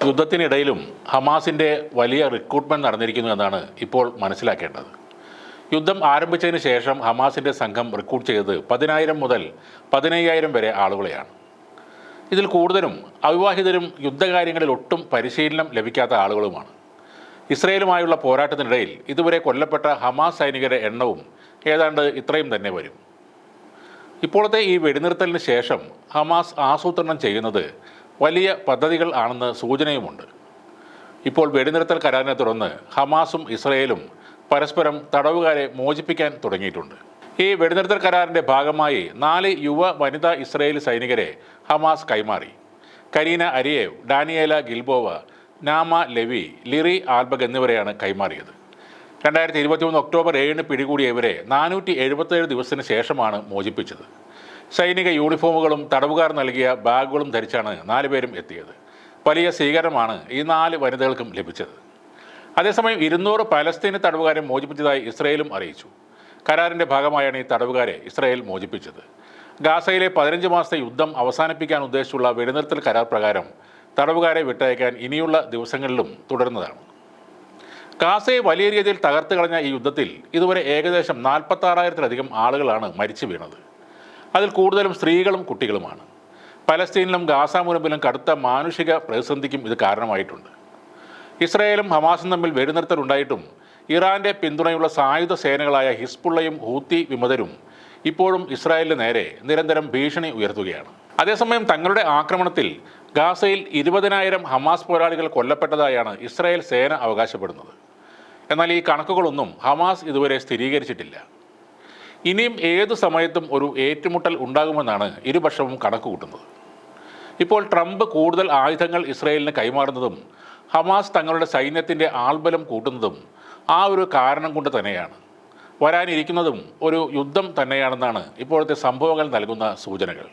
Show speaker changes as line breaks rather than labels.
യുദ്ധത്തിനിടയിലും ഹമാസിൻ്റെ വലിയ റിക്രൂട്ട്മെൻറ്റ് നടന്നിരിക്കുന്നു എന്നാണ് ഇപ്പോൾ മനസ്സിലാക്കേണ്ടത്. യുദ്ധം ആരംഭിച്ചതിന് ശേഷം ഹമാസിൻ്റെ സംഘം റിക്രൂട്ട് ചെയ്തത് 10,000 മുതൽ 15,000 വരെ ആളുകളെയാണ്. ഇതിൽ കൂടുതലും അവിവാഹിതരും യുദ്ധകാര്യങ്ങളിൽ ഒട്ടും പരിശീലനം ലഭിക്കാത്ത ആളുകളുമാണ്. ഇസ്രയേലുമായുള്ള പോരാട്ടത്തിനിടയിൽ ഇതുവരെ കൊല്ലപ്പെട്ട ഹമാസ് സൈനികരുടെ എണ്ണവും ഏതാണ്ട് ഇത്രയും തന്നെ വരും. ഇപ്പോഴത്തെ ഈ വെടിനിർത്തലിന് ശേഷം ഹമാസ് ആസൂത്രണം ചെയ്യുന്നത് വലിയ പദ്ധതികൾ ആണെന്ന് സൂചനയുമുണ്ട്. ഇപ്പോൾ വെടിനിർത്തൽ കരാറിനെ തുടർന്ന് ഹമാസും ഇസ്രയേലും പരസ്പരം തടവുകാരെ മോചിപ്പിക്കാൻ തുടങ്ങിയിട്ടുണ്ട്. ഈ വെടിനിർത്തൽ കരാറിൻ്റെ ഭാഗമായി 4 യുവ വനിതാ ഇസ്രയേലി സൈനികരെ ഹമാസ് കൈമാറി. കരീന അരിയേവ്, ഡാനിയേല ഗിൽബോവ, നാമ ലെവി, ലിറി ആൽബഗ് എന്നിവരെയാണ് കൈമാറിയത്. 2023 ഒക്ടോബർ 7 പിടികൂടിയ ഇവരെ 477 ദിവസത്തിന് ശേഷമാണ് മോചിപ്പിച്ചത്. സൈനിക യൂണിഫോമുകളും തടവുകാർ നൽകിയ ബാഗുകളും ധരിച്ചാണ് 4 പേരും എത്തിയത്. വലിയ സ്വീകരണമാണ് ഈ 4 വനിതകൾക്കും ലഭിച്ചത്. അതേസമയം 200 പലസ്തീന് തടവുകാരെ മോചിപ്പിച്ചതായി ഇസ്രയേലും അറിയിച്ചു. കരാറിൻ്റെ ഭാഗമായാണ് ഈ തടവുകാരെ ഇസ്രയേൽ മോചിപ്പിച്ചത്. ഗാസയിലെ 15 മാസത്തെ യുദ്ധം അവസാനിപ്പിക്കാൻ ഉദ്ദേശിച്ചുള്ള വെടിനിർത്തൽ കരാർ പ്രകാരം തടവുകാരെ വിട്ടയക്കാൻ ഇനിയുള്ള ദിവസങ്ങളിലും തുടരുന്നതാണ്. ഗാസയെ വലിയ രീതിയിൽ തകർത്ത് കളഞ്ഞ ഈ യുദ്ധത്തിൽ ഇതുവരെ ഏകദേശം 46,000-ലധികം ആളുകളാണ് മരിച്ചു വീണത്. അതിൽ കൂടുതലും സ്ത്രീകളും കുട്ടികളുമാണ്. പലസ്തീനിലും ഗാസ മുനമ്പിലും കടുത്ത മാനുഷിക പ്രതിസന്ധിക്കും ഇത് കാരണമായിട്ടുണ്ട്. ഇസ്രയേലും ഹമാസും തമ്മിൽ വെടിനിർത്തൽ ഉണ്ടായിട്ടും ഇറാൻ്റെ പിന്തുണയുള്ള സായുധ സേനകളായ ഹിസ്ബുള്ളയും ഹൂത്തി വിമതരും ഇപ്പോഴും ഇസ്രായേലിന് നേരെ നിരന്തരം ഭീഷണി ഉയർത്തുകയാണ്. അതേസമയം തങ്ങളുടെ ആക്രമണത്തിൽ ഗാസയിൽ 20,000 ഹമാസ് പോരാളികൾ കൊല്ലപ്പെട്ടതായാണ് ഇസ്രായേൽ സേന അവകാശപ്പെടുന്നത്. എന്നാൽ ഈ കണക്കുകളൊന്നും ഹമാസ് ഇതുവരെ സ്ഥിരീകരിച്ചിട്ടില്ല. ഇനിയും ഏതു സമയത്തും ഒരു ഏറ്റുമുട്ടൽ ഉണ്ടാകുമെന്നാണ് ഇരുപക്ഷവും കണക്കുകൂട്ടുന്നത്. ഇപ്പോൾ ട്രംപ് കൂടുതൽ ആയുധങ്ങൾ ഇസ്രയേലിന് കൈമാറുന്നതും ഹമാസ് തങ്ങളുടെ സൈന്യത്തിൻ്റെ ആൾബലം കൂട്ടുന്നതും ആ ഒരു കാരണം കൊണ്ട് തന്നെയാണ്. വരാനിരിക്കുന്നതും ഒരു യുദ്ധം തന്നെയാണെന്നാണ് ഇപ്പോഴത്തെ സംഭവങ്ങൾ നൽകുന്ന സൂചനകൾ.